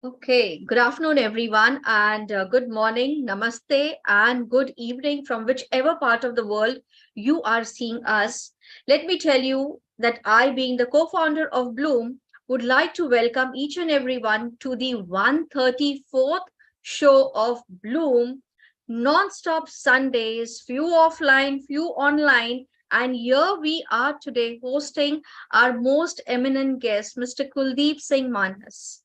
Okay, good afternoon, everyone, and good morning, namaste, and good evening from whichever part of the world you are seeing us. Let me tell you that I, being the co founder of Bloom, would like to welcome each and everyone to the 134th show of Bloom, non-stop Sundays, few offline, few online. And here we are today hosting our most eminent guest, Mr. Kuldeep Singh Manhas.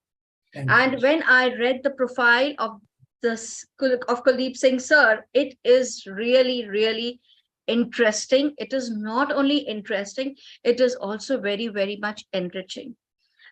Thank you. And when I read the profile of this of Kuldeep Singh sir, it is really, really interesting. It is not only interesting, it is also very, very much enriching.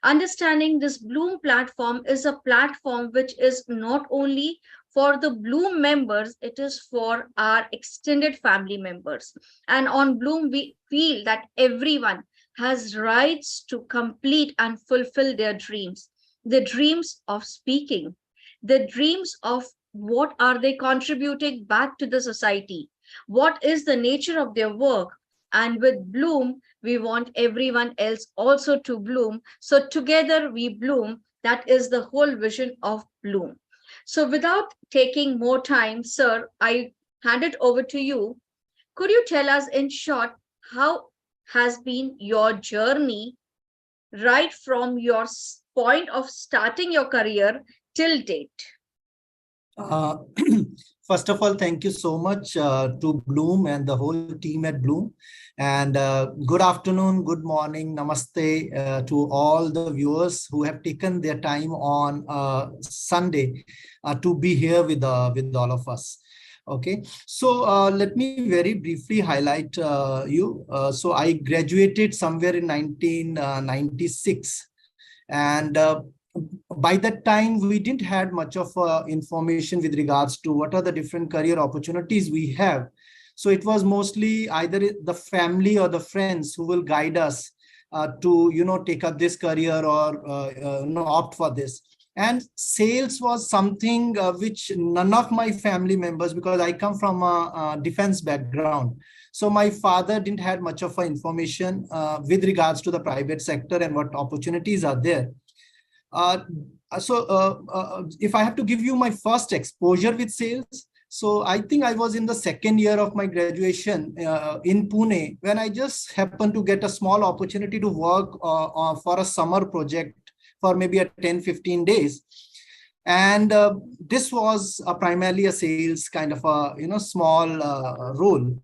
Understanding this Bloom platform is a platform which is not only for the Bloom members, it is for our extended family members. And on Bloom, we feel that everyone has rights to complete and fulfill their dreams, the dreams of speaking, the dreams of what are they contributing back to the society, what is the nature of their work. And with Bloom, we want everyone else also to bloom. So together we bloom. That is the whole vision of Bloom. So without taking more time, sir, I hand it over to you. Could you tell us in short how has been your journey right from your point of starting your career till date? Uh, First of all, thank you so much to Bloom and the whole team at Bloom. And good afternoon, good morning, namaste to all the viewers who have taken their time on Sunday to be here with all of us. Okay, so let me very briefly highlight you. So I graduated somewhere in 1996, and by that time we didn't had much of information with regards to what are the different career opportunities we have. So it was mostly either the family or the friends who will guide us to take up this career or opt for this. And sales was something which none of my family members, because I come from a defense background, so my father didn't had much of information with regards to the private sector and what opportunities are there. uh, if I have to give you my first exposure with sales, so I think I was in the second year of my graduation in Pune, when I just happened to get a small opportunity to work for a summer project for maybe a 10-15 days. And this was primarily a sales kind of a small role.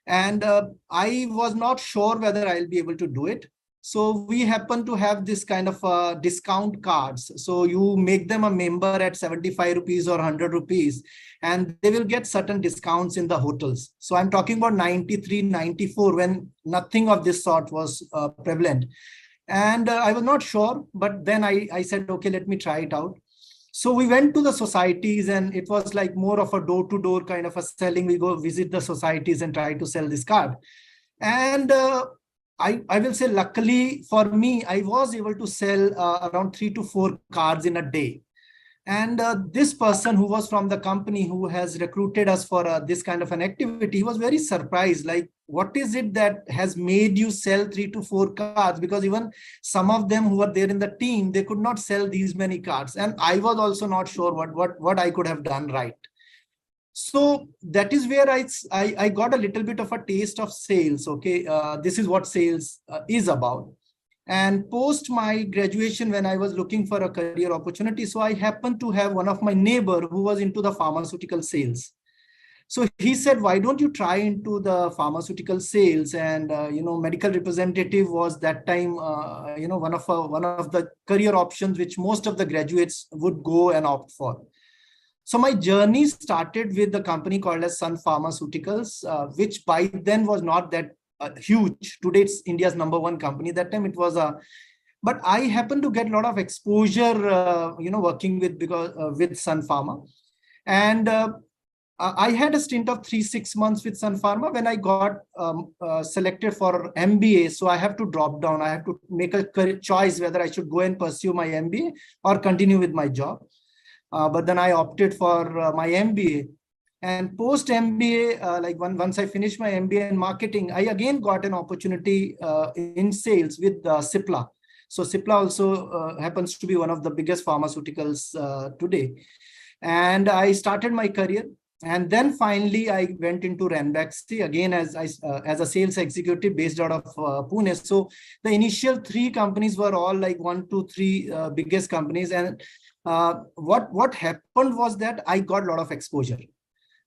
And I was not sure whether I'll be able to do it. So we happen to have this kind of discount cards. So you make them a member at 75 rupees or 100 rupees, and they will get certain discounts in the hotels. So I'm talking about 93, 94, when nothing of this sort was prevalent. And I was not sure, but then I said, okay, let me try it out. So we went to the societies, and it was like more of a door-to-door kind of a selling. We go visit the societies and try to sell this card. And I will say, luckily for me, I was able to sell around 3 to 4 cards in a day. And this person who was from the company who has recruited us for this kind of an activity, he was very surprised, like, what is it that has made you sell 3 to 4 cards? Because even some of them who were there in the team, they could not sell these many cards. And I was also not sure what I could have done right. So that is where I got a little bit of a taste of sales. Okay, this is what sales is about. And post my graduation, when I was looking for a career opportunity, so I happened to have one of my neighbor who was into the pharmaceutical sales. So he said, why don't you try into the pharmaceutical sales? And medical representative was that time one of the career options which most of the graduates would go and opt for. So my journey started with the company called as Sun Pharmaceuticals, which by then was not that huge. Today it's India's #1 company. That time it was but I happened to get a lot of exposure, working with Sun Pharma. And I had a stint of 3-6 months with Sun Pharma when I got selected for MBA. So I have to drop down. I have to make a choice whether I should go and pursue my MBA or continue with my job. But then I opted for my MBA. And post MBA, once I finished my MBA in marketing, I again got an opportunity in sales with Cipla. So Cipla also happens to be one of the biggest pharmaceuticals today. And I started my career. And then finally, I went into Ranbaxy again as a sales executive based out of Pune. So the initial three companies were all like 1, 2, 3 biggest companies. And what happened was that I got a lot of exposure.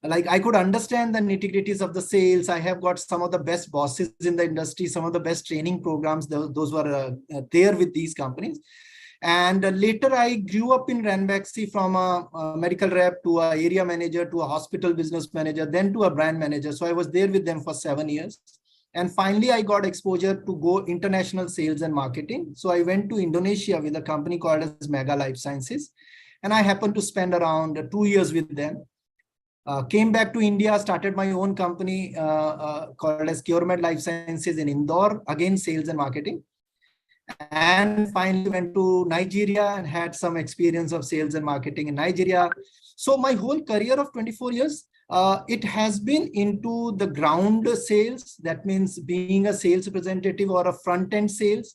Like I could understand the nitty-gritties of the sales. I have got some of the best bosses in the industry, some of the best training programs. Those were there with these companies. And later I grew up in Ranbaxy from a medical rep to a area manager to a hospital business manager, then to a brand manager. So I was there with them for 7 years. And finally, I got exposure to go international sales and marketing. So I went to Indonesia with a company called as Mega Life Sciences. And I happened to spend around 2 years with them. Came back to India, started my own company called as CureMed Life Sciences in Indore, again, sales and marketing. And finally went to Nigeria and had some experience of sales and marketing in Nigeria. So my whole career of 24 years, it has been into the ground sales. That means being a sales representative or a front-end sales.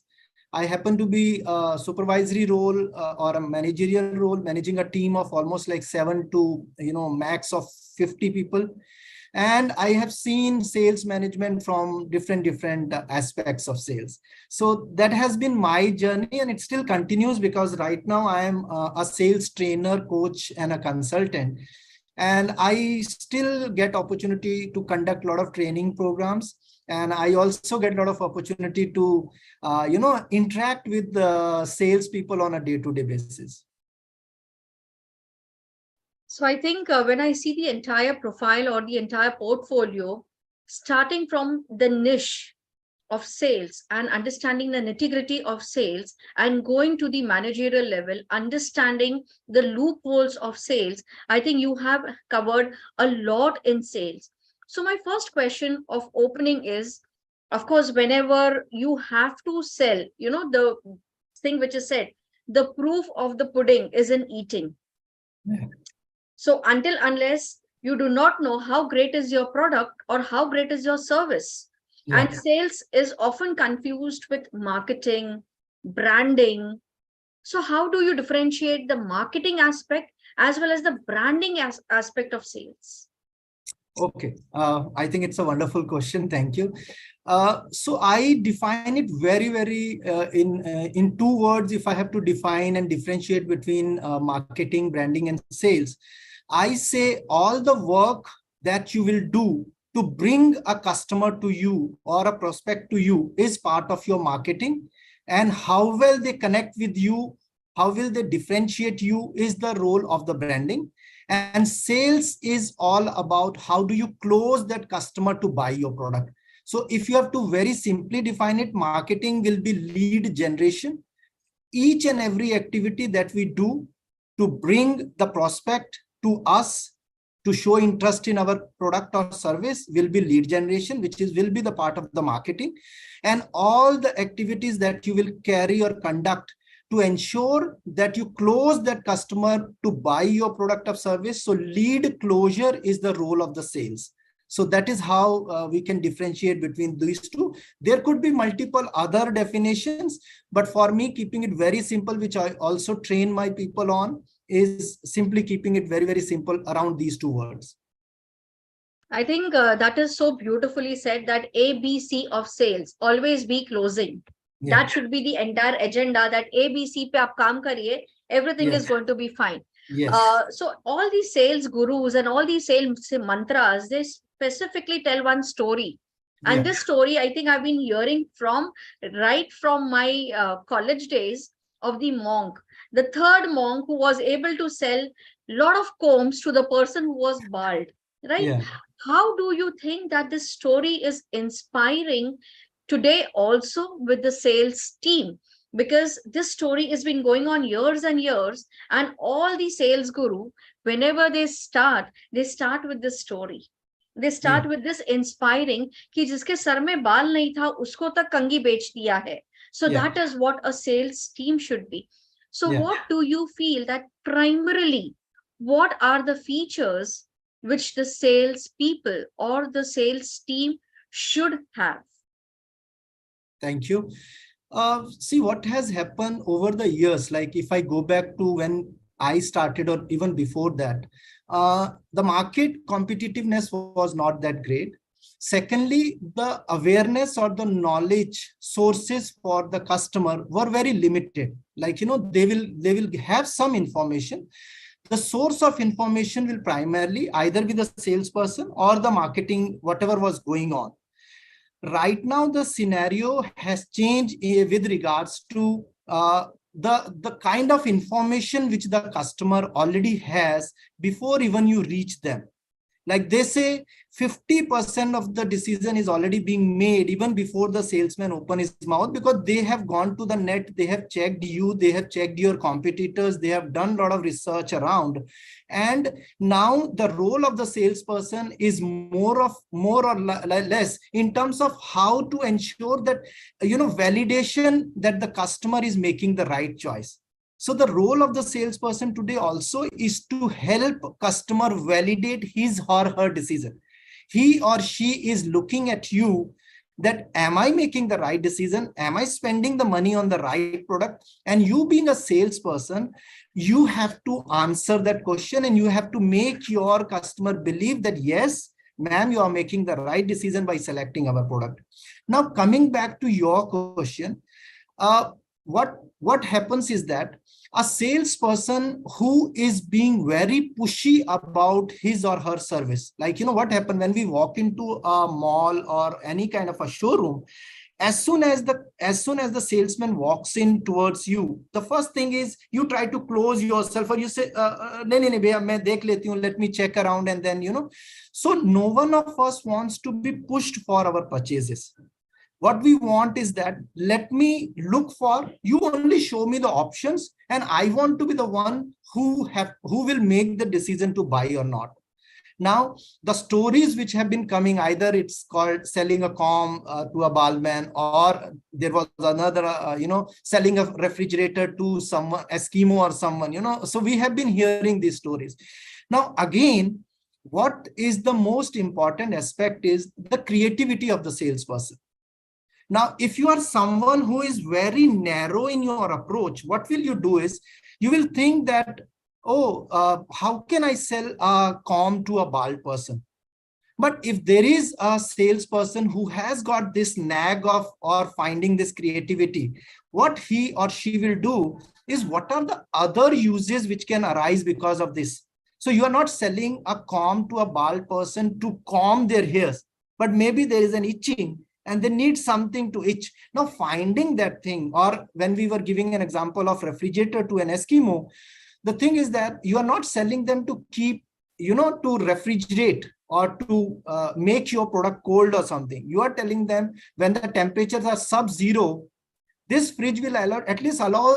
I happen to be a supervisory role or a managerial role, managing a team of almost like 7 to max of 50 people. And I have seen sales management from different aspects of sales. So that has been my journey, and it still continues because right now I am a sales trainer, coach, and a consultant. And I still get opportunity to conduct a lot of training programs. And I also get a lot of opportunity to, interact with the salespeople on a day-to-day basis. So I think when I see the entire profile or the entire portfolio, starting from the niche of sales and understanding the nitty-gritty of sales and going to the managerial level, understanding the loopholes of sales, I think you have covered a lot in sales. So my first question of opening is, of course, whenever you have to sell, the thing which is said, the proof of the pudding is in eating. Yeah. So unless you do not know how great is your product or how great is your service, Yeah. and sales is often confused with marketing, branding. So how do you differentiate the marketing aspect as well as the branding aspect of sales? Okay, I think it's a wonderful question. Thank you. So I define it very in 2 words. If I have to define and differentiate between marketing, branding, and sales, I say all the work that you will do to bring a customer to you or a prospect to you is part of your marketing, and how well they connect with you, how will they differentiate you is the role of the branding. And sales is all about how do you close that customer to buy your product. So if you have to very simply define it, marketing will be lead generation. Each and every activity that we do to bring the prospect to us to show interest in our product or service will be lead generation, which will be the part of the marketing. And all the activities that you will carry or conduct to ensure that you close that customer to buy your product or service. So lead closure is the role of the sales. So that is how we can differentiate between these two. There could be multiple other definitions, but for me, keeping it very simple, which I also train my people on, is simply keeping it very simple around these 2 words. I think that is so beautifully said, that ABC of sales, always be closing. Yeah. That should be the entire agenda, that ABC pe aap kaam kariye, everything Yes. is going to be fine. Yes. So all these sales gurus and all these sales mantras, they specifically tell one story. And Yeah. this story, I think I've been hearing right from my college days, of the monk, the third monk who was able to sell lot of combs to the person who was bald, right? Yeah. How do you think that this story is inspiring today also with the sales team? Because this story has been going on years and years, and all the sales guru, whenever they start with this story. They start with this inspiring कि जिसके sir में बाल नहीं था उसको तक कंघी बेच दिया है. So that is what a sales team should be. So what do you feel that primarily, what are the features which the sales people or the sales team should have? Thank you. See what has happened over the years. Like if I go back to when I started, or even before that, the market competitiveness was not that great. Secondly, the awareness or the knowledge sources for the customer were very limited. Like, they will have some information. The source of information will primarily either be the salesperson or the marketing, whatever was going on. Right now the scenario has changed with regards to the kind of information which the customer already has before even you reach them. Like they say 50% of the decision is already being made even before the salesman open his mouth, because they have gone to the net, they have checked you, they have checked your competitors, they have done a lot of research around. And now the role of the salesperson is more or less in terms of how to ensure that, validation that the customer is making the right choice. So the role of the salesperson today also is to help customer validate his or her decision. He or she is looking at you that, am I making the right decision? Am I spending the money on the right product? And you being a salesperson, you have to answer that question, and you have to make your customer believe that, yes, ma'am, you are making the right decision by selecting our product. Now, coming back to your question, uh, what happens is that a salesperson who is being very pushy about his or her service, like, what happened when we walk into a mall or any kind of a showroom, as soon as the salesman walks in towards you, the first thing is you try to close yourself, or you say, "Nee, nee, nee, bhaiya, main dekh leti hu, let me check around," and then, so no one of us wants to be pushed for our purchases. What we want is that, let me look for, you only show me the options, and I want to be the one who will make the decision to buy or not. Now, the stories which have been coming, either it's called selling a com to a ballman, or there was another, selling a refrigerator to someone, Eskimo or someone, so we have been hearing these stories. Now, again, what is the most important aspect is the creativity of the salesperson. Now, if you are someone who is very narrow in your approach, what will you do is, you will think that, oh, how can I sell a com to a bald person? But if there is a salesperson who has got this nag of or finding this creativity, what he or she will do is, what are the other uses which can arise because of this? So you are not selling a comb to a bald person to comb their hairs, but maybe there is an itching and they need something to itch. Now, finding that thing, or when we were giving an example of refrigerator to an Eskimo, the thing is that you are not selling them to keep, to refrigerate or to make your product cold or something. You are telling them, when the temperatures are sub-zero, this fridge will at least allow,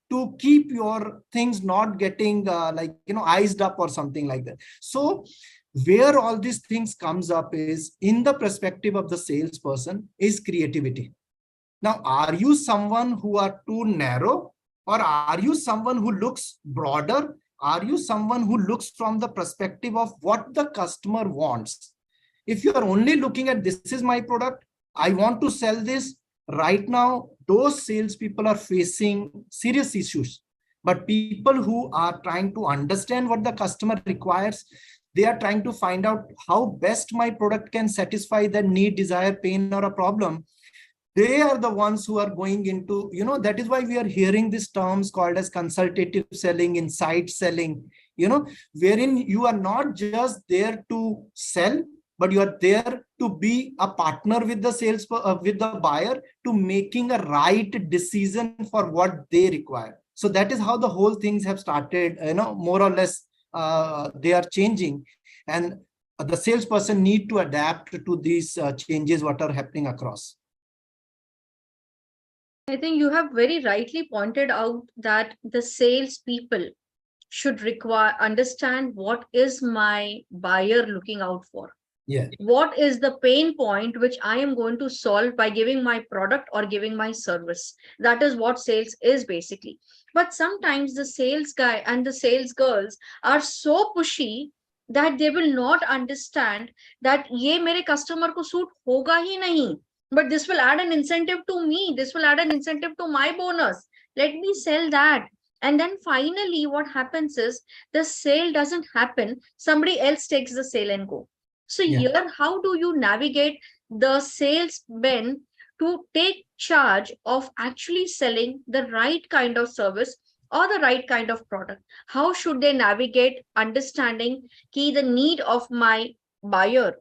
to keep your things not getting iced up or something like that. So where all these things comes up is, in the perspective of the salesperson, is creativity. Now, are you someone who are too narrow, or are you someone who looks broader? Are you someone who looks from the perspective of what the customer wants? If you are only looking at, this is my product, I want to sell this right now, those salespeople are facing serious issues. But people who are trying to understand what the customer requires, they are trying to find out how best my product can satisfy their need, desire, pain, or a problem. They are the ones who are going into, that is why we are hearing these terms called as consultative selling, insight selling, wherein you are not just there to sell, but you are there to be a partner with the with the buyer, to making a right decision for what they require. So that is how the whole things have started, more or less, they are changing, and the salesperson need to adapt to these changes what are happening across. I think you have very rightly pointed out that the salespeople should understand what is my buyer looking out for. Yeah. What is the pain point which I am going to solve by giving my product or giving my service? That is what sales is basically. But sometimes the sales guy and the sales girls are so pushy that they will not understand that ये मेरे customer को suit होगा ही नहीं. but this will add an incentive to me. This will add an incentive to my bonus. Let me sell that. And then finally, what happens is the sale doesn't happen. Somebody else takes the sale and go. So Yeah. here, how do you navigate the salesmen to take charge of actually selling the right kind of service or the right kind of product? How should they navigate understanding key the need of my buyer?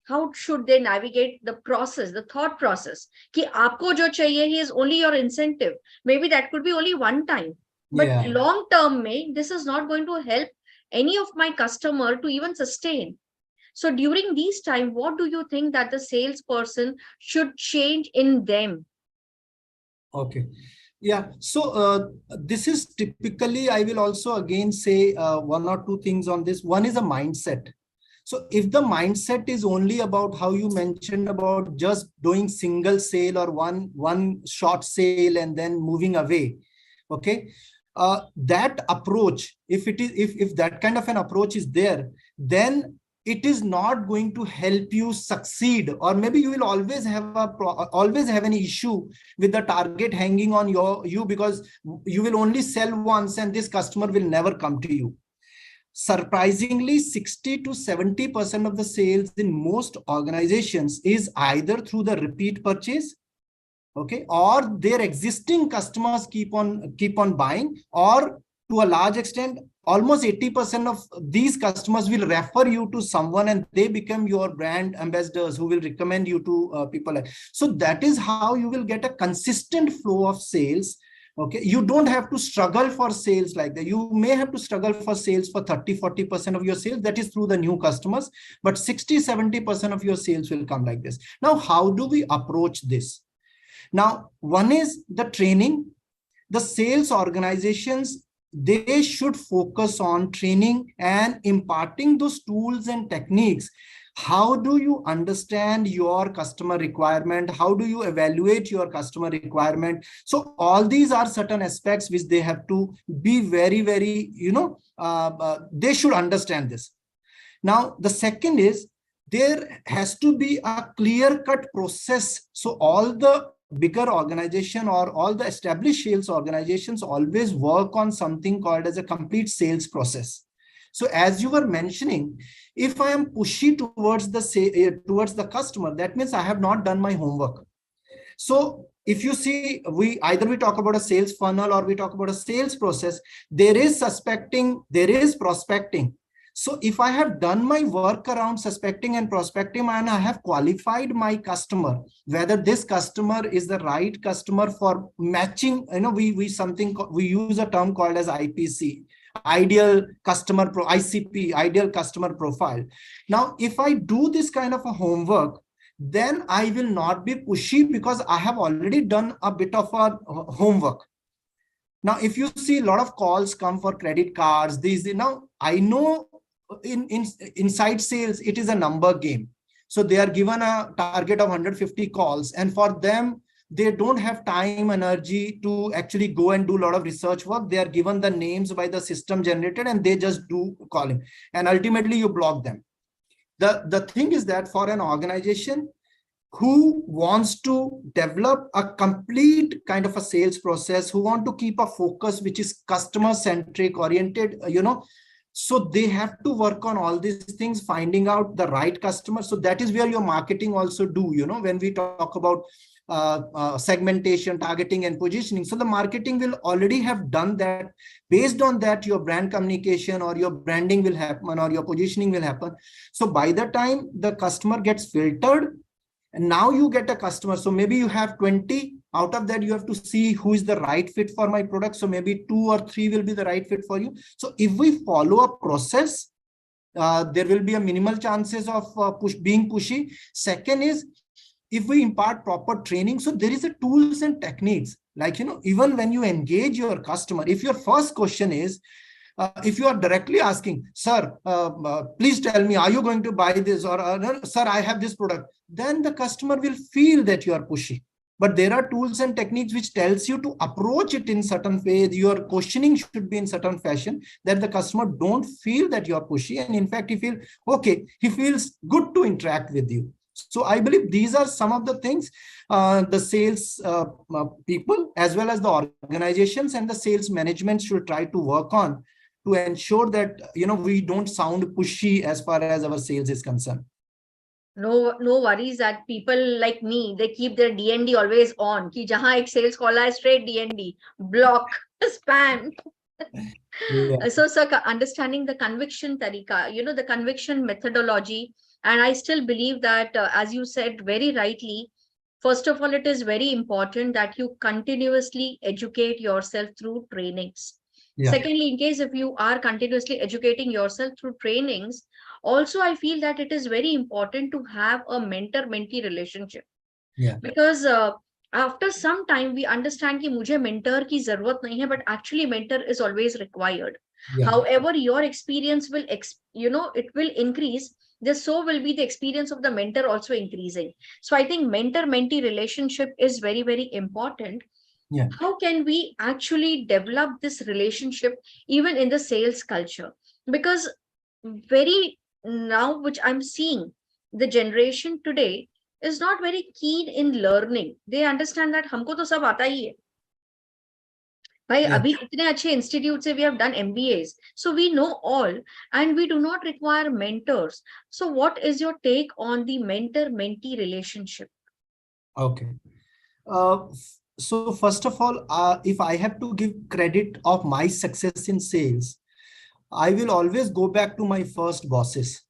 How should they navigate the process, the thought process? Ki aapko jo chahiye is only your incentive. Maybe that could be only one time. But Yeah. long term, this is not going to help any of my customer to even sustain. So during these time, what do you think that the salesperson should change in them? Okay. Yeah. So this is typically, I will also again say one or two things on this. One is a mindset. So if the mindset is only about how you mentioned about just doing single sale or one short sale and then moving away, okay, that approach, if it is if that kind of an approach is there, then it is not going to help you succeed, or maybe you will always have always have an issue with the target hanging on you, because you will only sell once and this customer will never come to you. Surprisingly, 60 to 70% of the sales in most organizations is either through the repeat purchase, okay, or their existing customers keep on buying, or to a large extent almost 80% of these customers will refer you to someone and they become your brand ambassadors who will recommend you to people. So that is how you will get a consistent flow of sales. Okay, you don't have to struggle for sales like that. You may have to struggle for sales for 30-40% of your sales, that is through the new customers, but 60-70% of your sales will come like this. Now, how do we approach this? Now, one is the training. The sales organizations, they should focus on training and imparting those tools and techniques. How do you understand your customer requirement? How do you evaluate your customer requirement? So all these are certain aspects which they have to be very, very, they should understand this. Now, the second is there has to be a clear-cut process. So all the bigger organization or all the established sales organizations always work on something called as a complete sales process. So as you were mentioning, if I am pushy towards the customer, that means I have not done my homework. So if you see, we talk about a sales funnel or we talk about a sales process, there is suspecting, there is prospecting. So if I have done my work around suspecting and prospecting and I have qualified my customer, whether this customer is the right customer for matching, we use a term called as IPC, ICP, ideal customer profile. Now, if I do this kind of a homework, then I will not be pushy because I have already done a bit of a homework. Now, if you see a lot of calls come for credit cards, now I know inside sales, it is a number game. So they are given a target of 150 calls, and for them, they don't have time, energy to actually go and do a lot of research work. They are given the names by the system generated and they just do calling, and ultimately you block them. The thing is that for an organization who wants to develop a complete kind of a sales process, who want to keep a focus which is customer centric oriented, so they have to work on all these things, finding out the right customer. So that is where your marketing also do, when we talk about segmentation, targeting and positioning. So the marketing will already have done that. Based on that, your brand communication or your branding will happen or your positioning will happen. So by the time the customer gets filtered, and now you get a customer. So maybe you have 20, out of that you have to see who is the right fit for my product. So maybe 2 or 3 will be the right fit for you. So if we follow a process, there will be a minimal chances of being pushy. Second is, if we impart proper training, so there is a tools and techniques, like, even when you engage your customer, if your first question is, if you are directly asking, sir, please tell me, are you going to buy this? Or, sir, I have this product. Then the customer will feel that you are pushy. But there are tools and techniques which tells you to approach it in certain way. Your questioning should be in certain fashion that the customer don't feel that you are pushy. And in fact, he feels good to interact with you. So I believe these are some of the things the sales people as well as the organizations and the sales management should try to work on to ensure that we don't sound pushy as far as our sales is concerned. No worries that people like me, they keep their DND always on. Ki jahan ek sales call hai, straight DND, block, spam. Yeah, So, sir, understanding the conviction tarika, the conviction methodology, and I still believe that, as you said very rightly, first of all, it is very important that you continuously educate yourself through trainings. yeah, Secondly, in case if you are continuously educating yourself through trainings, also I feel that it is very important to have a mentor-mentee relationship, yeah, because after some time we understand कि मुझे mentor की जरूरत नहीं है, but actually mentor is always required. yeah, However, your experience will it will increase, this so will be the experience of the mentor also increasing. So I think mentor mentee relationship is very very important. yeah. How can we actually develop this relationship even in the sales culture? Because very now which I'm seeing, the generation today is not very keen in learning. They understand that हमको तो सब आता ही है भाई, Yeah. अभी इतने अच्छे institute से we have done MBAs, so we know all and we do not require mentors. So what is your take on the mentor mentee relationship? Okay. So first of all, if I have to give credit of my success in sales, I will always go back to my first bosses.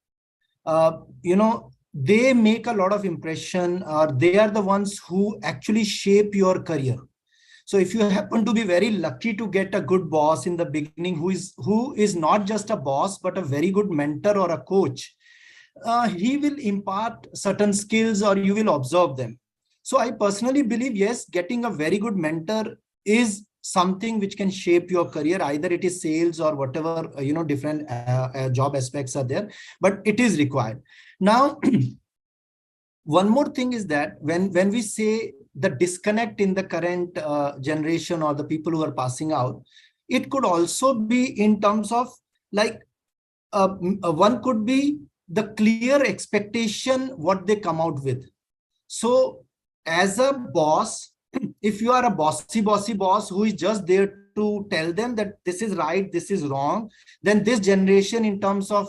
They make a lot of impression, or they are the ones who actually shape your career. So if you happen to be very lucky to get a good boss in the beginning, who is not just a boss but a very good mentor or a coach, he will impart certain skills or you will observe them. So I personally believe, yes, getting a very good mentor is something which can shape your career. Either it is sales or whatever, different job aspects are there, but it is required. Now, one more thing is that when we say the disconnect in the current generation or the people who are passing out, it could also be in terms of like one could be the clear expectation what they come out with. So as a boss, if you are a bossy boss who is just there to tell them that this is right, this is wrong, then this generation in terms of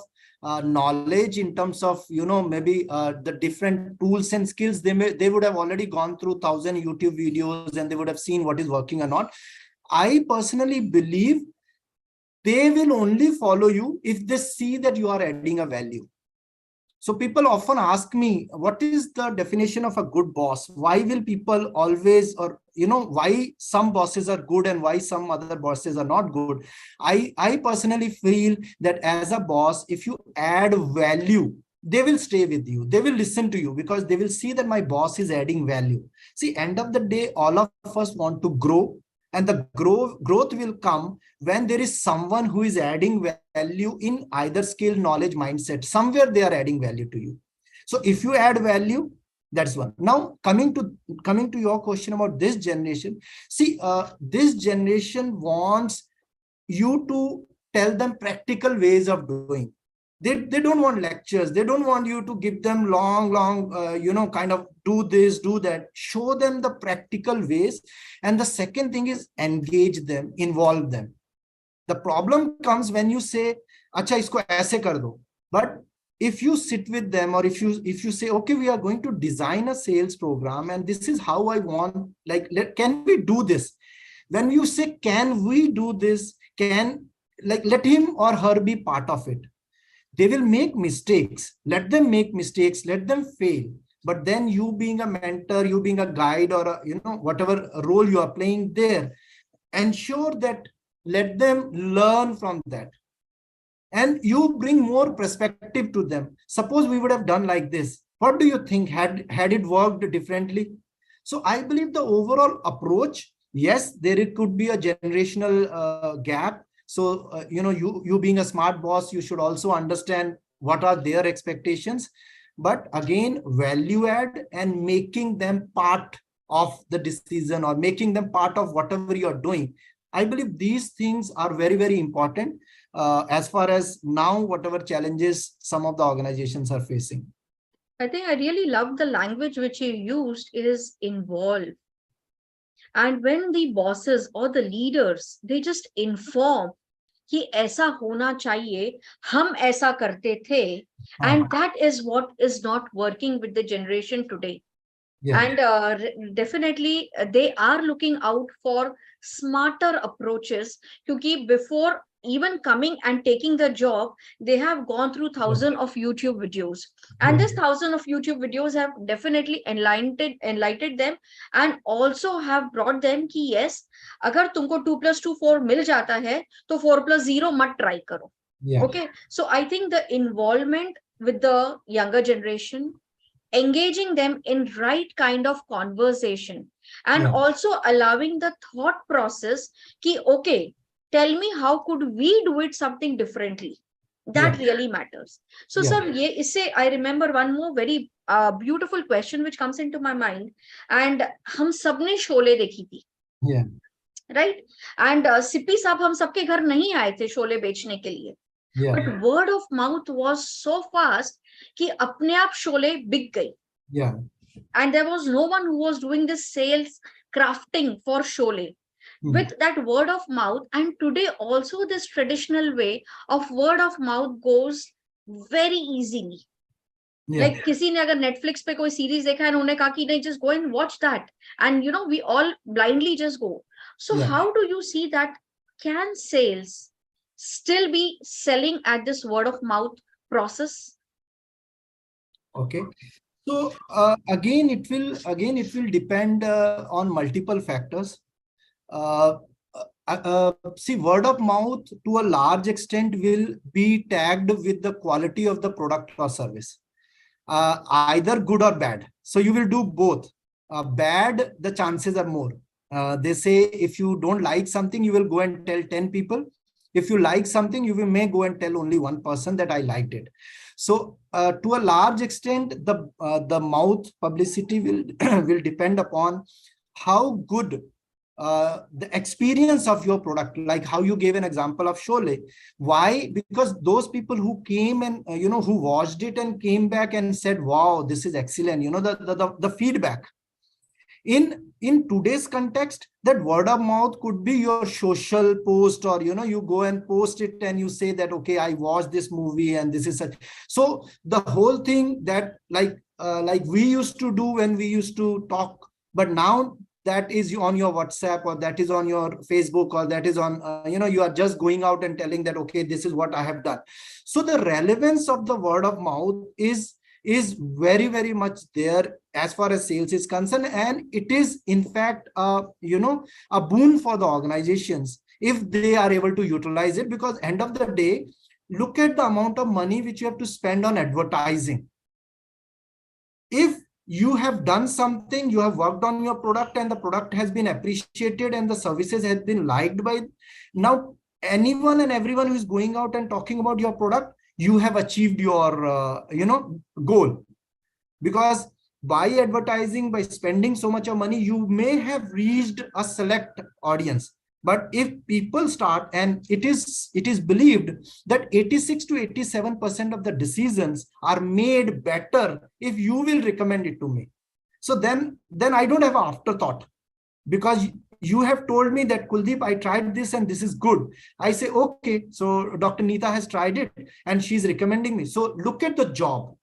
knowledge, in terms of maybe the different tools and skills, they would have already gone through 1,000 YouTube videos and they would have seen what is working or not. I personally believe they will only follow you if they see that you are adding a value. So people often ask me, what is the definition of a good boss? Why will people always, or why some bosses are good and why some other bosses are not good? I personally feel that as a boss, if you add value, they will stay with you. They will listen to you because they will see that my boss is adding value. See, end of the day, all of us want to grow, and the growth will come when there is someone who is adding value in either skill, knowledge, mindset. Somewhere they are adding value to you. So if you add value, that's one. Now coming to your question about this generation, see, this generation wants you to tell them practical ways of doing. They don't want lectures. They don't want you to give them long kind of do this, do that. Show them the practical ways. And the second thing is engage them, involve them. The problem comes when you say, acha isko aise kar do. But if you sit with them, or if you say, okay, we are going to design a sales program and this is how I want, can we do this? When you say, can we do this? Let him or her be part of it. They will make mistakes. Let them make mistakes. Let them fail. But then you being a mentor, you being a guide, or whatever role you are playing there, ensure that let them learn from that. And you bring more perspective to them. Suppose we would have done like this. What do you think? Had it worked differently? So I believe the overall approach, yes, there could be a generational gap. So, you being a smart boss, you should also understand what are their expectations. But again, value add and making them part of the decision or making them part of whatever you're doing. I believe these things are very, very important as far as now, whatever challenges some of the organizations are facing. I think I really love the language which you used is involve. And when the bosses or the leaders, they just inform कि ऐसा होना चाहिए, हम ऐसा करते थे, Uh, and that is what is not working with the generation today. yeah, And definitely they are looking out for smarter approaches, because before even coming and taking the job, they have gone through yeah, thousands of YouTube videos, and yeah, this thousand of YouTube videos have definitely enlightened them, and also have brought them कि yes, अगर तुमको 2 + 2 4 मिल जाता है तो 4 + 0 मत try करो. yeah, Okay, so I think the involvement with the younger generation, engaging them in right kind of conversation, and yeah, also allowing the thought process ki okay, tell me how could we do it something differently, yeah, that really matters. So yeah, sir, ye isse I remember one more very beautiful question which comes into my mind. And hum sabne Sholay देखी थी, yeah, right? And Sippy साहब हम सबके घर नहीं आए थे शोले बेचने के लिए, yeah, but word of mouth was so fast कि अपने आप शोले बिक गई, yeah. and there was no one who was doing this sales crafting for Sholay Hmm. with that word of mouth. And today also this traditional way of word of mouth goes very easily. Yeah, Like किसी ने अगर Netflix पे कोई series देखा है, उन्होंने कहा कि नहीं, just go and watch that, and we all blindly just go. So yeah. how do you see that, can sales still be selling at this word of mouth process? Okay. So again it will depend on multiple factors. Uh, See, word of mouth to a large extent will be tagged with the quality of the product or service, either good or bad. So you will do both. Bad, the chances are more. They say if you don't like something, you will go and tell 10 people. If you like something, you may go and tell only one person that I liked it. So to a large extent, the mouth publicity will will depend upon how good the experience of your product, like how you gave an example of Sholay. Why? Because those people who came and who watched it and came back and said, wow, this is excellent, the feedback in today's context, that word of mouth could be your social post, or you go and post it and you say that, okay, I watched this movie and this is such. So the whole thing that like we used to do when we used to talk, but now that is on your WhatsApp, or that is on your Facebook, or that is on you are just going out and telling that, okay, this is what I have done. So the relevance of the word of mouth is very, very much there as far as sales is concerned, and it is in fact a boon for the organizations if they are able to utilize it. Because end of the day, look at the amount of money which you have to spend on advertising. If you have done something, you have worked on your product and the product has been appreciated and the services have been liked by, now anyone and everyone who is going out and talking about your product, you have achieved your goal. Because by advertising, by spending so much of money, you may have reached a select audience. But if people start, and it is believed that 86 to 87% of the decisions are made better if you will recommend it to me. So then I don't have an afterthought, because you have told me that, Kuldeep, I tried this and this is good. I say, okay, so Dr. Neeta has tried it and she's recommending me. So look at the job.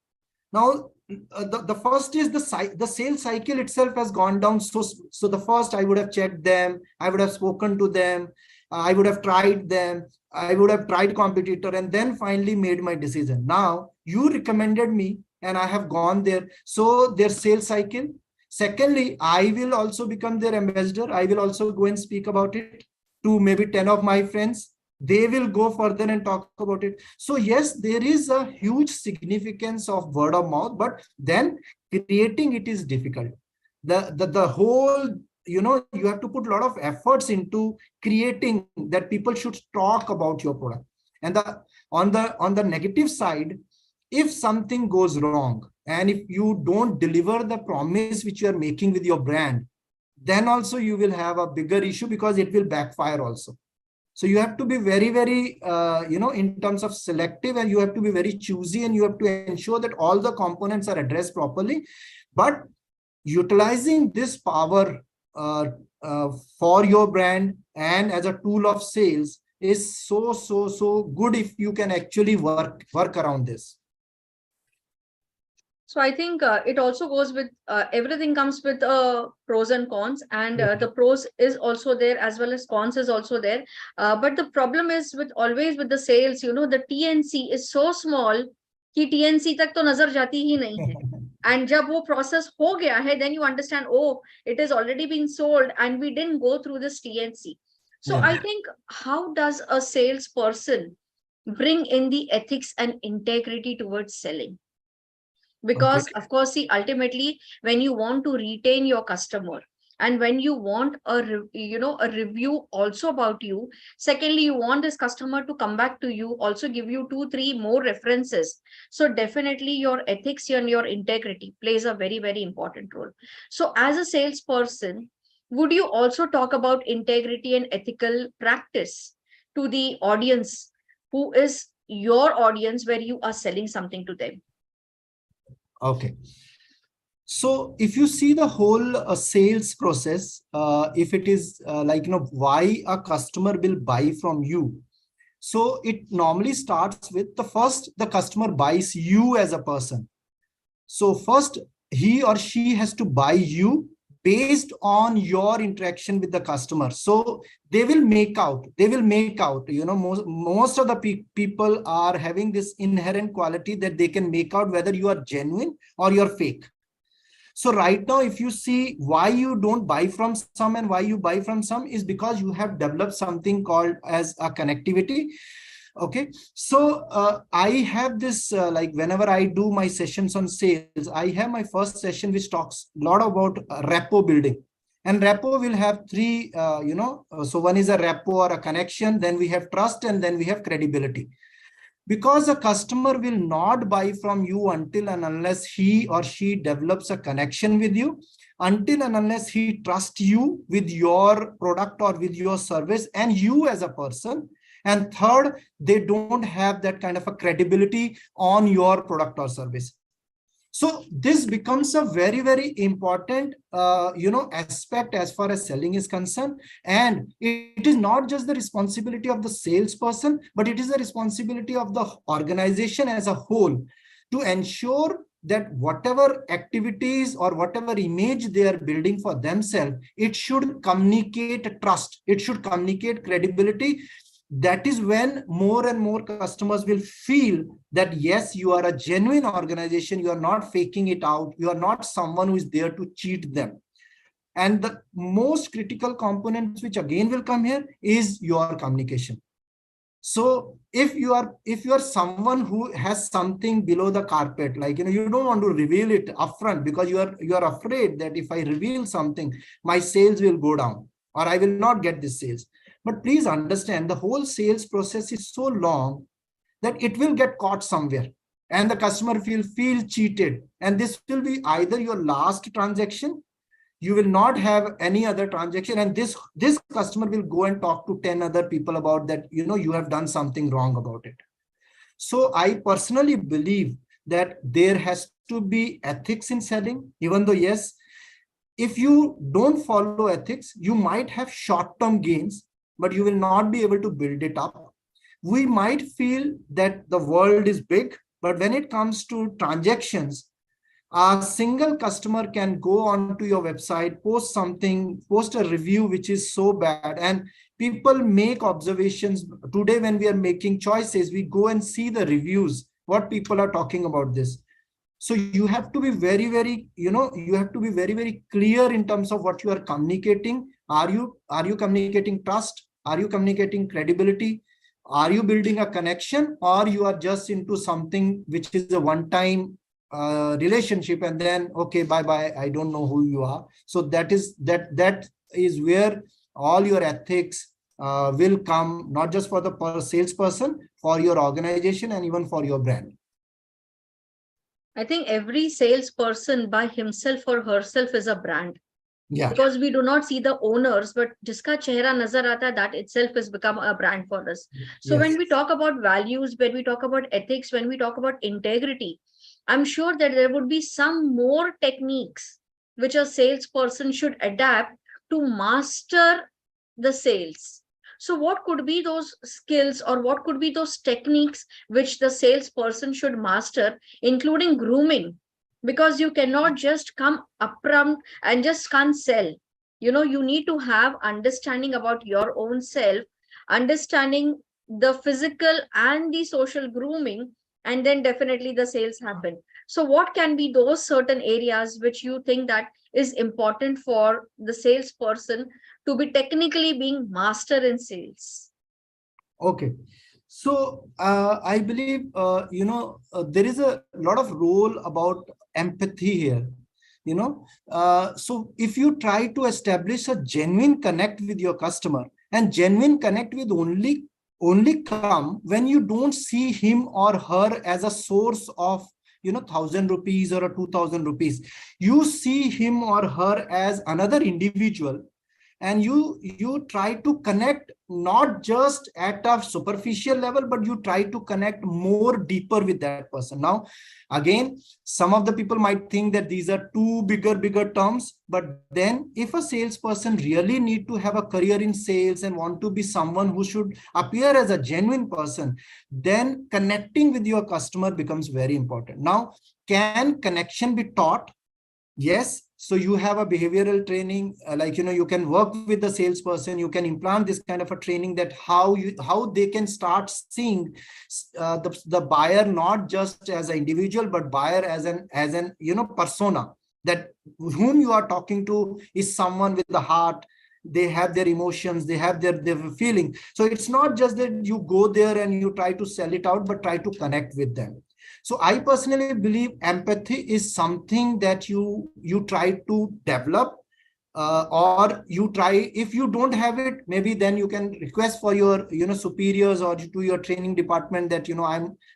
Now, the first is the sales cycle itself has gone down. So the first, I would have checked them, I would have spoken to them, I would have tried them, I would have tried competitor, and then finally made my decision. Now you recommended me and I have gone there. So their sales cycle. Secondly, I will also become their ambassador. I will also go and speak about it to maybe 10 of my friends. They will go further and talk about it. So yes, there is a huge significance of word of mouth, but then creating it is difficult. The whole, you have to put a lot of efforts into creating that people should talk about your product. And on the negative side, if something goes wrong and if you don't deliver the promise which you are making with your brand, then also you will have a bigger issue, because it will backfire also. So you have to be very, very, in terms of selective, and you have to be very choosy, and you have to ensure that all the components are addressed properly. But utilizing this power uh, for your brand and as a tool of sales is so good if you can actually work around this. So I think it also goes with everything comes with pros and cons, and Yeah. the pros is also there as well as cons is also there. But the problem is with always with the sales, the TNC is so small कि TNC तक तो नजर जाती ही नहीं है. And जब वो process हो गया है, then you understand, oh, it has already been sold and we didn't go through this TNC. So Yeah. I think, how does a salesperson bring in the ethics and integrity towards selling? Okay. Because of course, see, ultimately when you want to retain your customer, and when you want a review also about you, secondly you want this customer to come back to you, also give you 2 3 more references, so definitely your ethics and your integrity plays a very very important role. So as a salesperson, would you also talk about integrity and ethical practice to the audience who is your audience, where you are selling something to them? Okay. So if you see the whole sales process, if it is why a customer will buy from you. So it normally starts with the customer buys you as a person. So first, he or she has to buy you based on your interaction with the customer. So they will make out, most of the people are having this inherent quality that they can make out whether you are genuine or you're fake. So right now, if you see why you don't buy from some and why you buy from some is because you have developed something called as a connectivity. Okay. So I have this, like whenever I do my sessions on sales, I have my first session which talks a lot about rapport building. And rapport will have three, so one is a rapport or a connection, then we have trust, and then we have credibility. Because a customer will not buy from you until and unless he or she develops a connection with you, until and unless he trusts you with your product or with your service and you as a person. And third, they don't have that kind of a credibility on your product or service. So this becomes a very, very important, aspect as far as selling is concerned. And it is not just the responsibility of the salesperson, but it is the responsibility of the organization as a whole to ensure that whatever activities or whatever image they are building for themselves, it should communicate trust. It should communicate credibility. That is when more and more customers will feel that, yes, you are a genuine organization. You are not faking it out. You are not someone who is there to cheat them. And the most critical components, which again will come here, is your communication. So if you are someone who has something below the carpet, like, you don't want to reveal it upfront because you are afraid that if I reveal something, my sales will go down or I will not get this sales. But please understand, the whole sales process is so long that it will get caught somewhere and the customer will feel cheated. And this will be either your last transaction, you will not have any other transaction, and this customer will go and talk to 10 other people about that, you have done something wrong about it. So I personally believe that there has to be ethics in selling, even though, yes, if you don't follow ethics, you might have short-term gains, but you will not be able to build it up. We might feel that the world is big, but when it comes to transactions, a single customer can go onto your website, post a review which is so bad, and people make observations. Today, when we are making choices, we go and see the reviews, what people are talking about this. So you have to be very, very, you have to be very, very clear in terms of what you are communicating. Are you communicating trust? Are you communicating credibility? Are you building a connection, or you are just into something which is a one-time relationship, and then, okay, bye bye, I don't know who you are. So that is where all your ethics will come, not just for the salesperson, for your organization, and even for your brand. I think every salesperson by himself or herself is a brand. Yeah. because we do not see the owners, but jiska chehra nazar aata hai, that itself has become a brand for us. So Yes. when we talk about values, when we talk about ethics, when we talk about integrity, I'm sure that there would be some more techniques which a salesperson should adapt to master the sales. So what could be those skills, or what could be those techniques which the salesperson should master, including grooming? Because you cannot just come upfront and just can't sell. You need to have understanding about your own self, understanding the physical and the social grooming, and then definitely the sales happen. So what can be those certain areas which you think that is important for the salesperson to be technically being master in sales? Okay. So I believe, there is a lot of role about empathy here. So if you try to establish a genuine connect with your customer, and genuine connect with only come when you don't see him or her as a source of 1,000 rupees or a 2,000 rupees. You see him or her as another individual, and you try to connect not just at a superficial level, but you try to connect more deeper with that person. Now again, some of the people might think that these are too bigger terms, but then if a salesperson really need to have a career in sales and want to be someone who should appear as a genuine person, then connecting with your customer becomes very important. Now, can connection be taught? Yes. So you have a behavioral training, you can work with the salesperson, you can implant this kind of a training, that how they can start seeing the buyer not just as an individual, but buyer as an persona, that whom you are talking to is someone with the heart. They have their emotions, they have their feeling. So it's not just that you go there and you try to sell it out, but try to connect with them. So I personally believe empathy is something that you try to develop, or you try. If you don't have it, maybe then you can request for your superiors or to your training department that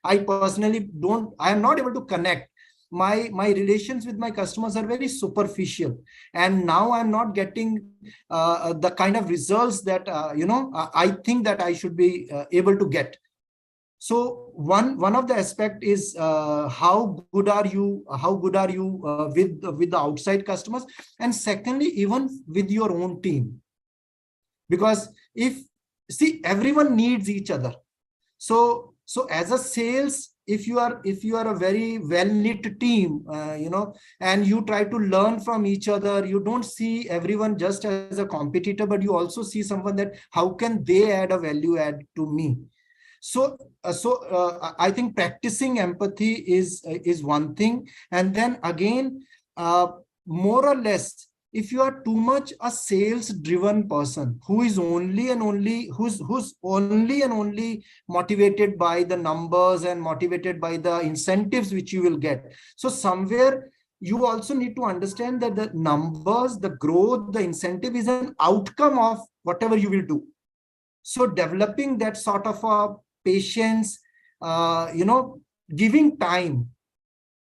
I personally don't, I am not able to connect. My relations with my customers are very superficial, and now I'm not getting the kind of results that I think that I should be able to get. So one of the aspect is how good are you with the outside customers, and secondly, even with your own team. Because if, see, everyone needs each other. So as a sales, if you are a very well knit team, and you try to learn from each other, you don't see everyone just as a competitor, but you also see someone that how can they add a value add to me. So I think practicing empathy is one thing. And then again, more or less, if you are too much a sales driven person who is only motivated by the numbers and motivated by the incentives which you will get, so somewhere you also need to understand that the numbers, the growth, the incentive is an outcome of whatever you will do. So developing that sort of a patience, giving time,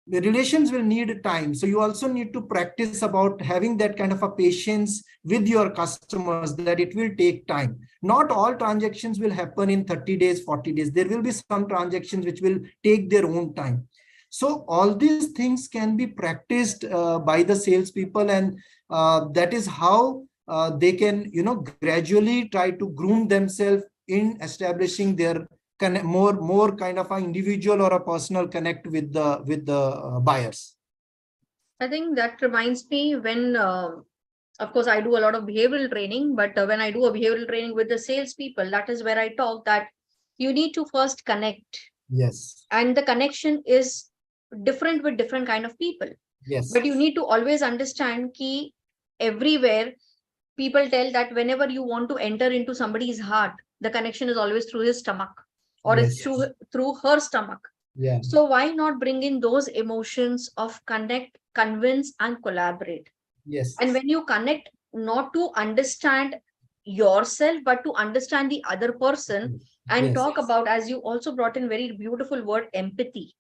the relations will need time. So you also need to practice about having that kind of a patience with your customers, that it will take time. Not all transactions will happen in 30 days, 40 days. There will be some transactions which will take their own time. So all these things can be practiced by the salespeople, and that is how they can, gradually try to groom themselves in establishing their more kind of an individual or a personal connect with the buyers. I think that reminds me when, of course, I do a lot of behavioral training, but when I do a behavioral training with the salespeople, that is where I talk that you need to first connect, Yes. and the connection is different with different kind of people. Yes. But you need to always understand key everywhere. People tell that whenever you want to enter into somebody's heart, the connection is always through his stomach, or it's Yes. through her stomach. Yeah. So why not bring in those emotions of connect, convince, and collaborate? Yes. And when you connect, not to understand yourself, but to understand the other person, and Yes. talk about, as you also brought in very beautiful word, empathy.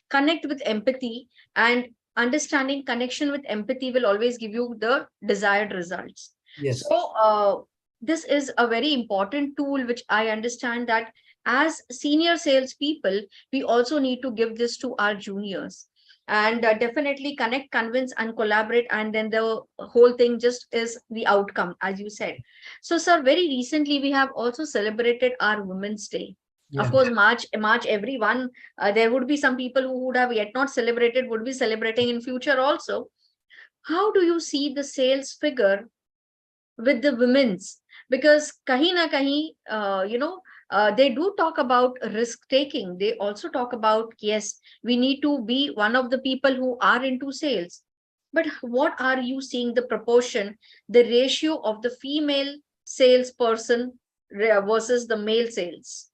Connect with empathy, and understanding, connection with empathy will always give you the desired results. Yes. So this is a very important tool, which I understand that as senior salespeople, we also need to give this to our juniors, and definitely connect, convince, and collaborate, and then the whole thing just is the outcome, as you said. So, sir, very recently we have also celebrated our Women's Day. Of Yeah. course, March, everyone, there would be some people who would have yet not celebrated, would be celebrating in future also. How do you see the sales figure with the women's? Because kahi na kahi, they do talk about risk taking. They also talk about, yes, we need to be one of the people who are into sales. But what are you seeing the proportion, the ratio of the female salesperson versus the male sales?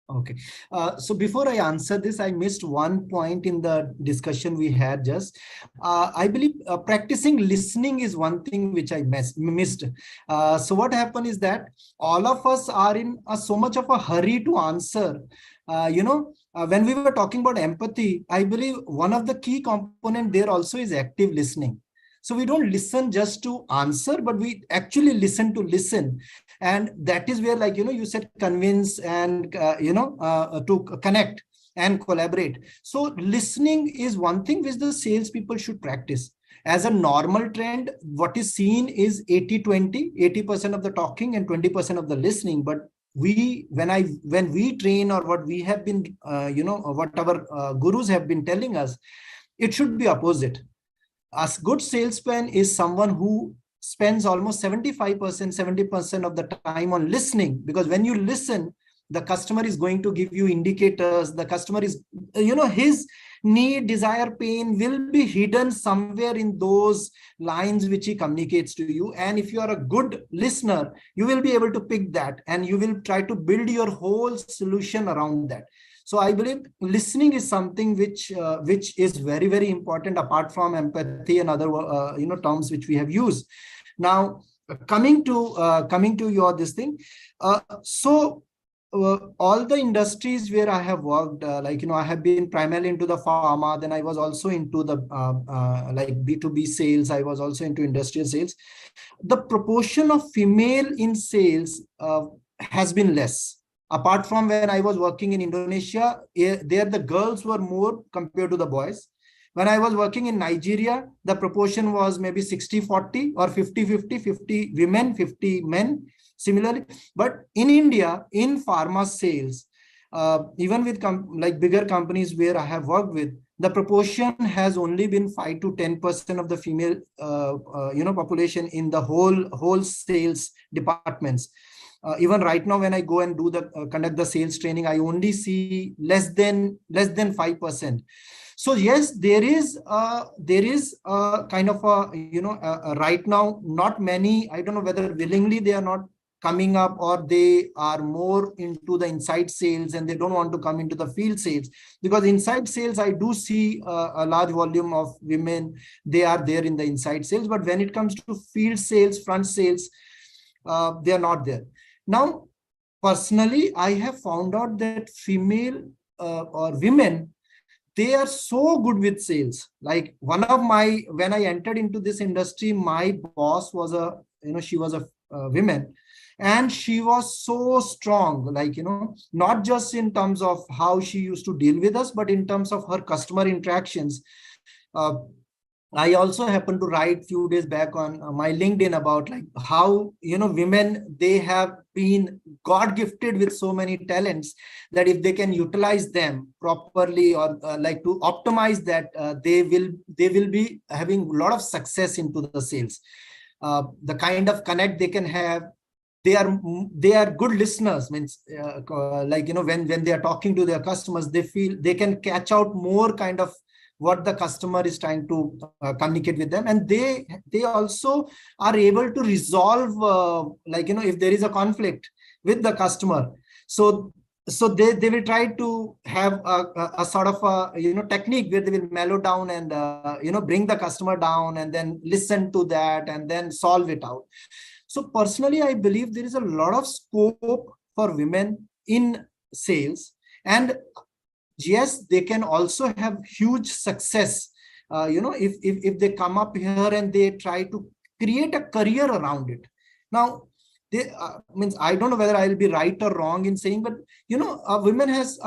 Okay. So before I answer this, I missed one point in the discussion we had just. I believe practicing listening is one thing which I missed. So what happened is that all of us are in so much of a hurry to answer. When we were talking about empathy, I believe one of the key component there also is active listening. So we don't listen just to answer, but we actually listen to listen. And that is where, like, you said convince and, to connect and collaborate. So listening is one thing which the salespeople should practice. As a normal trend, what is seen is 80-20, 80% of the talking and 20% of the listening. But when we train, or what we have been, what our gurus have been telling us, it should be opposite. A good salesman is someone who spends almost 75%, 70% of the time on listening, because when you listen, the customer is going to give you indicators. The customer is, his need, desire, pain will be hidden somewhere in those lines which he communicates to you. And if you are a good listener, you will be able to pick that, and you will try to build your whole solution around that. So I believe listening is something which is very, very important, apart from empathy and other terms which we have used. Now, coming to your this thing. All the industries where I have worked, I have been primarily into the pharma. Then I was also into the B2B sales. I was also into industrial sales. The proportion of female in sales has been less. Apart from when I was working in Indonesia, there the girls were more compared to the boys. When I was working in Nigeria, the proportion was maybe 60-40 or 50-50, 50 women, 50 men, similarly. But in India, in pharma sales, even with bigger companies where I have worked with, the proportion has only been 5 to 10% of the female, population in the whole sales departments. Even right now, when I go and conduct the sales training, I only see less than 5%. So yes, there is kind of right now, not many. I don't know whether willingly they are not coming up, or they are more into the inside sales and they don't want to come into the field sales. Because inside sales, I do see a large volume of women. They are there in the inside sales, but when it comes to field sales, front sales, they are not there. Now, personally, I have found out that female or women, they are so good with sales. Like when I entered into this industry, my boss was she was a woman, and she was so strong, not just in terms of how she used to deal with us, but in terms of her customer interactions. I also happened to write few days back on my LinkedIn about how, women, they have been God gifted with so many talents, that if they can utilize them properly, or to optimize that, they will be having a lot of success into the sales. The kind of connect they can have, they are good listeners. Means when they are talking to their customers, they feel they can catch out more kind of what the customer is trying to communicate with them, and they also are able to resolve if there is a conflict with the customer. So they will try to have a sort of a technique where they will mellow down and bring the customer down, and then listen to that and then solve it out. So personally, I believe there is a lot of scope for women in sales, and yes, they can also have huge success if they come up here and they try to create a career around it. Now, they means I don't know whether I'll be right or wrong in saying, but a woman has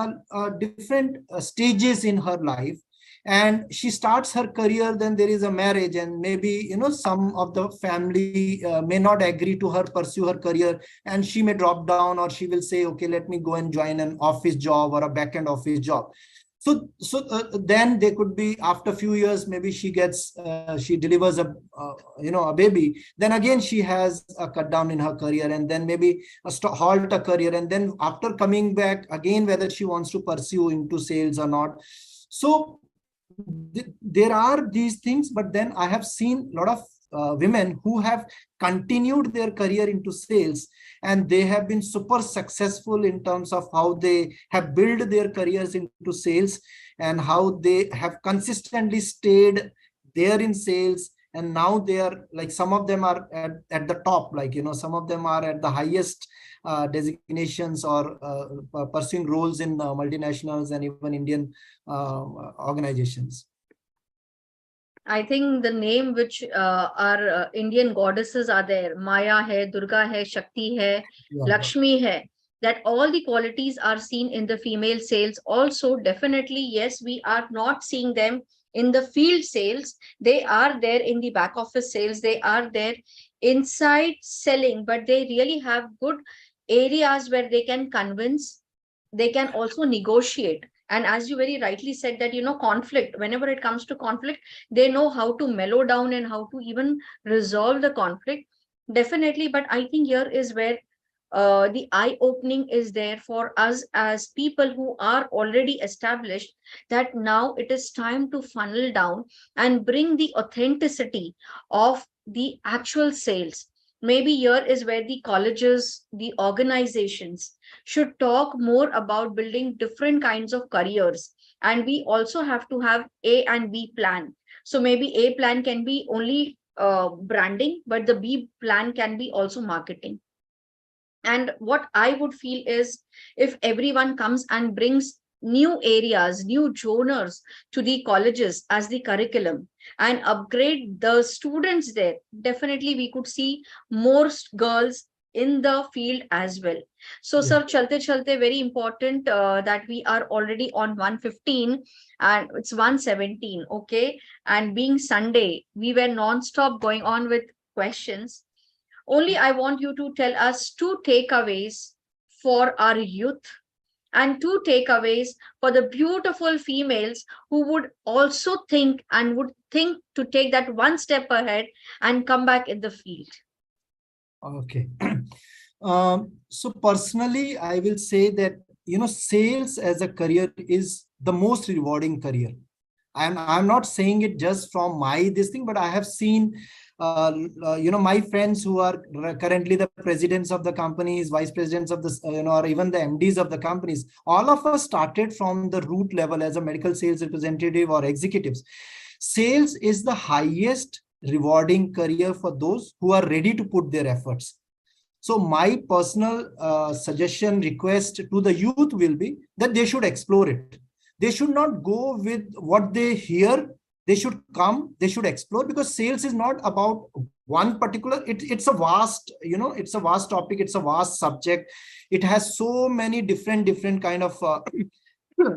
different stages in her life, and she starts her career, then there is a marriage, and maybe some of the family may not agree to her pursue her career, and she may drop down, or she will say, okay, let me go and join an office job or a back-end office job. So then they could be, after a few years, maybe she delivers a baby. Then again she has a cut down in her career, and then maybe halt a career, and then after coming back again, whether she wants to pursue into sales or not. So there are these things, but then I have seen a lot of women who have continued their career into sales, and they have been super successful in terms of how they have built their careers into sales, and how they have consistently stayed there in sales. And now they are like, some of them are at the top, like some of them are at the highest designations, or pursuing roles in multinationals and even Indian organizations. I think the name which our Indian goddesses are there, Maya hai, Durga hai, Shakti hai, Yeah. Lakshmi hai, that all the qualities are seen in the female sales. Also, definitely, yes, we are not seeing them in the field sales. They are there in the back office sales. They are there inside selling, but they really have good areas where they can convince. They can also negotiate. And as you very rightly said that, conflict, whenever it comes to conflict, they know how to mellow down and how to even resolve the conflict. Definitely. But I think here is where the eye opening is there for us as people who are already established, that now it is time to funnel down and bring the authenticity of the actual sales. Maybe here is where the colleges, the organizations should talk more about building different kinds of careers. And we also have to have A and B plan. So maybe A plan can be only branding, but the B plan can be also marketing. And what I would feel is, if everyone comes and brings new areas, new genres to the colleges as the curriculum and upgrade the students there, definitely we could see more girls in the field as well. So, Yeah. sir, chalte, very important that we are already on 115 and it's 117. Okay. And being Sunday, we were non-stop going on with questions. Only I want you to tell us two takeaways for our youth and two takeaways for the beautiful females who would also think and would think to take that one step ahead and come back in the field. Okay. So personally, I will say that, sales as a career is the most rewarding career. I'm not saying it just from this thing, but I have seen, my friends who are currently the presidents of the companies, vice presidents of the, or even the MDs of the companies. All of us started from the root level as a medical sales representative or executives. Sales is the highest rewarding career for those who are ready to put their efforts. So my personal suggestion, request to the youth will be that they should explore it. They should not go with what they hear. They should come, they should explore, because sales is not about one particular, it's a vast, it's a vast topic. It's a vast subject. It has so many different kind of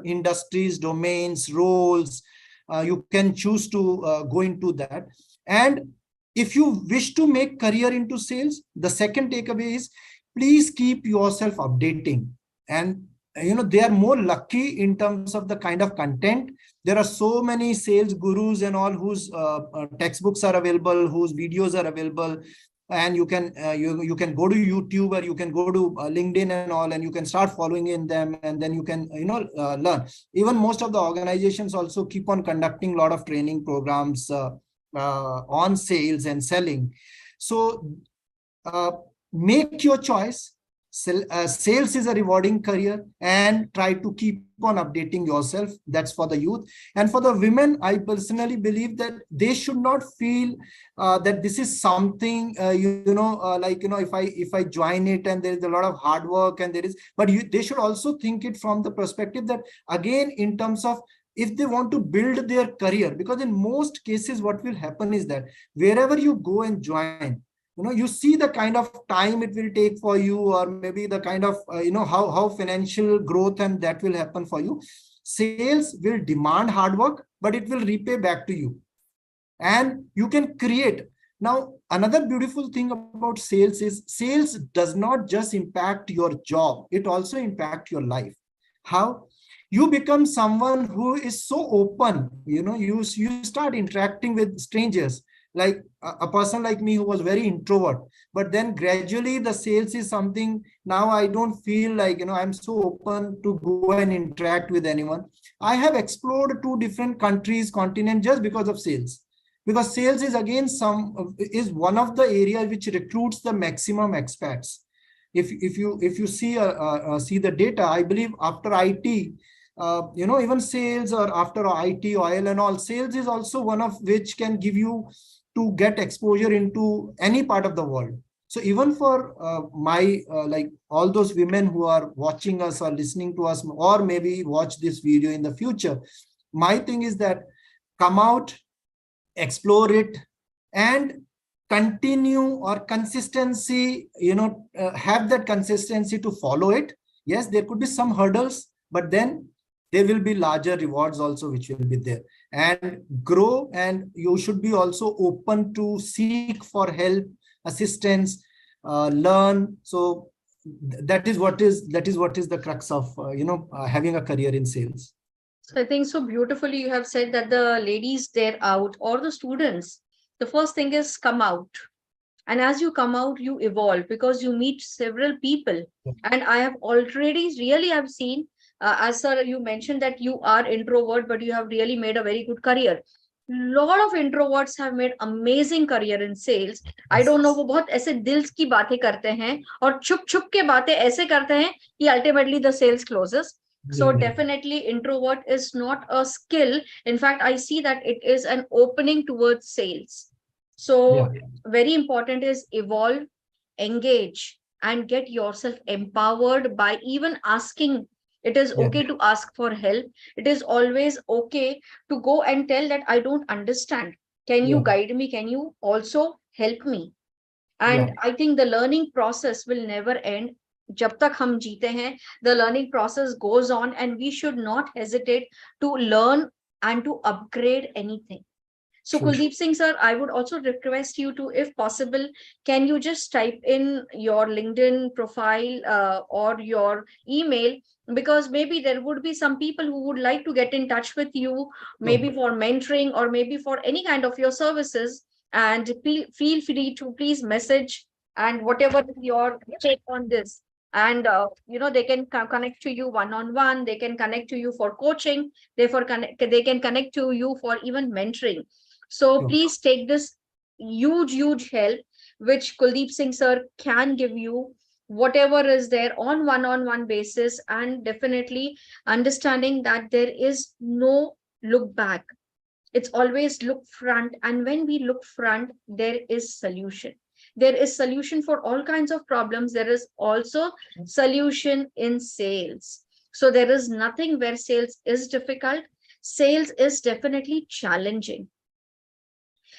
industries, domains, roles. You can choose to go into that. And if you wish to make career into sales, the second takeaway is, please keep yourself updating. And they are more lucky in terms of the kind of content. There are so many sales gurus and all whose textbooks are available, whose videos are available, and you can you can go to YouTube, or you can go to LinkedIn and all, and you can start following in them, and then you can learn. Even most of the organizations also keep on conducting a lot of training programs on sales and selling. So make your choice. Sales is a rewarding career, and try to keep on updating yourself. That's for the youth. And for the women, I personally believe that they should not feel that this is something if I join it and there is a lot of hard work, and there is, but they should also think it from the perspective that, again, in terms of if they want to build their career, because in most cases what will happen is that wherever you go and join, you see the kind of time it will take for you, or maybe the kind of how financial growth and that will happen for you. Sales will demand hard work, but it will repay back to you, and you can create. Now another beautiful thing about sales is sales does not just impact your job, it also impacts your life. How? You become someone who is so open, you start interacting with strangers, like a person like me who was very introvert, but then gradually the sales is something. Now I don't feel like, I'm so open to go and interact with anyone. I have explored 2 different countries, continent, just because of sales, because sales is again is one of the areas which recruits the maximum expats. If you see the data, I believe after IT, even sales, or after IT, oil and all, sales is also one of which can give you to get exposure into any part of the world. So even for my like all those women who are watching us or listening to us, or maybe watch this video in the future, my thing is that come out, explore it, and continue, or consistency, have that consistency to follow it. Yes, there could be some hurdles, but then there will be larger rewards also which will be there. And grow, and you should be also open to seek for help, assistance, learn. So that is the crux of having a career in sales. So I think so beautifully you have said that the ladies there out, or the students, the first thing is come out. And as you come out, you evolve because you meet several people. And I have already really have seen, as sir, you mentioned that you are introvert, but you have really made a very good career. Lot of introverts have made amazing career in sales. I don't know, वो बहुत ऐसे दिल की बातें करते हैं और छुप छुप के बातें ऐसे करते हैं कि ultimately the sales closes. So definitely introvert is not a skill. In fact, I see that it is an opening towards sales. So very important is evolve, engage, and get yourself empowered by even asking. It is okay to ask for help. It is always okay to go and tell that I don't understand. Can you guide me? Can you also help me? And I think the learning process will never end. जब तक हम जीते हैं, the learning process goes on, and we should not hesitate to learn and to upgrade anything. So Kuldeep Singh sir, I would also request you to, if possible, can you just type in your LinkedIn profile or your email, because maybe there would be some people who would like to get in touch with you, maybe for mentoring or maybe for any kind of your services. And feel free to please message, and whatever is your take on this. And they can connect to you one-on-one, they can connect to you for coaching, they can connect to you for even mentoring. So please take this huge help which Kuldeep Singh sir can give you, whatever is there on one-on-one basis, and definitely understanding that there is no look back. It's always look front, and when we look front, there is solution. There is solution for all kinds of problems. There is also solution in sales. So there is nothing where sales is difficult. Sales is definitely challenging.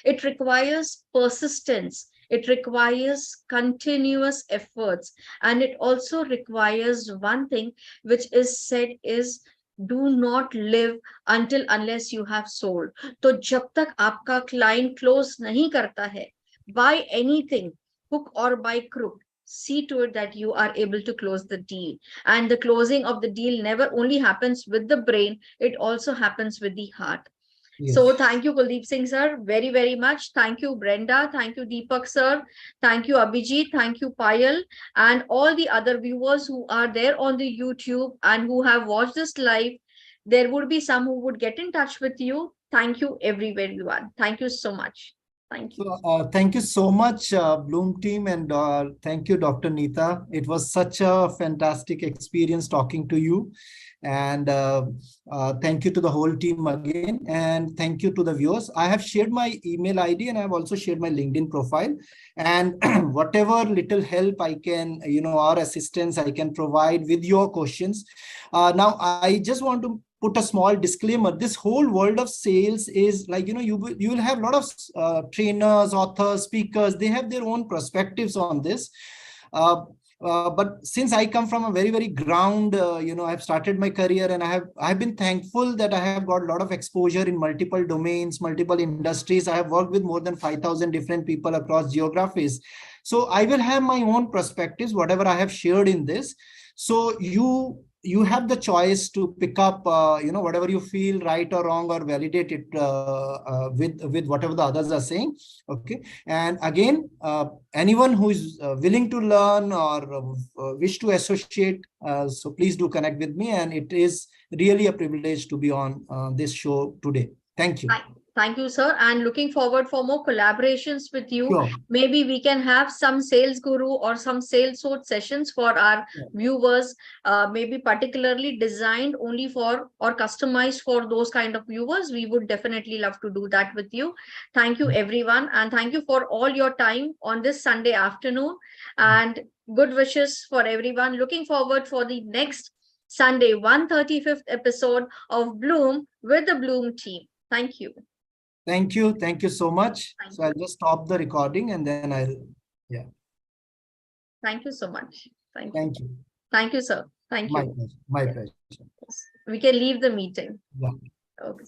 It requires persistence. It requires continuous efforts. And it also requires one thing which is said is, do not live until unless you have sold. तो जब तक आपका client close नहीं करता है, buy anything, hook or by crook, see to it that you are able to close the deal. And the closing of the deal never only happens with the brain, it also happens with the heart. So thank you, Kuldeep Singh sir, very much. Thank you, Brenda. Thank you, Deepak sir. Thank you, Abhijit. Thank you, Payal. And all the other viewers who are there on the YouTube and who have watched this live. There would be some who would get in touch with you. Thank you, everyone. Thank you so much. Thank you. So, thank you so much, Bloom team, and thank you, Dr. Neeta. It was such a fantastic experience talking to you. And thank you to the whole team again. And thank you to the viewers. I have shared my email ID and I have also shared my LinkedIn profile. And whatever little help I can, or assistance I can provide with your questions. Now, I just want to put a small disclaimer. This whole world of sales is like, you will have a lot of trainers, authors, speakers. They have their own perspectives on this. But since I come from a very, very ground, I've started my career, and I've been thankful that I have got a lot of exposure in multiple domains, multiple industries. I have worked with more than 5,000 different people across geographies. So I will have my own perspectives, whatever I have shared in this. So you have the choice to pick up, whatever you feel right or wrong, or validate it with whatever the others are saying. Okay. And again, anyone who is willing to learn or wish to associate, so please do connect with me. And it is really a privilege to be on this show today. Thank you. Thank you, sir. And looking forward for more collaborations with you. Sure. Maybe we can have some sales guru or some sales sort sessions for our viewers, maybe particularly designed only for or customized for those kind of viewers. We would definitely love to do that with you. Thank you, everyone. And thank you for all your time on this Sunday afternoon. And good wishes for everyone. Looking forward for the next Sunday, 135th episode of Bloom with the Bloom team. Thank you. Thank you. Thank you so much. So I'll just stop the recording and then yeah. Thank you so much. Thank you. Thank you. Thank you, sir. Thank My you. pleasure. My pleasure. We can leave the meeting. Yeah. Okay.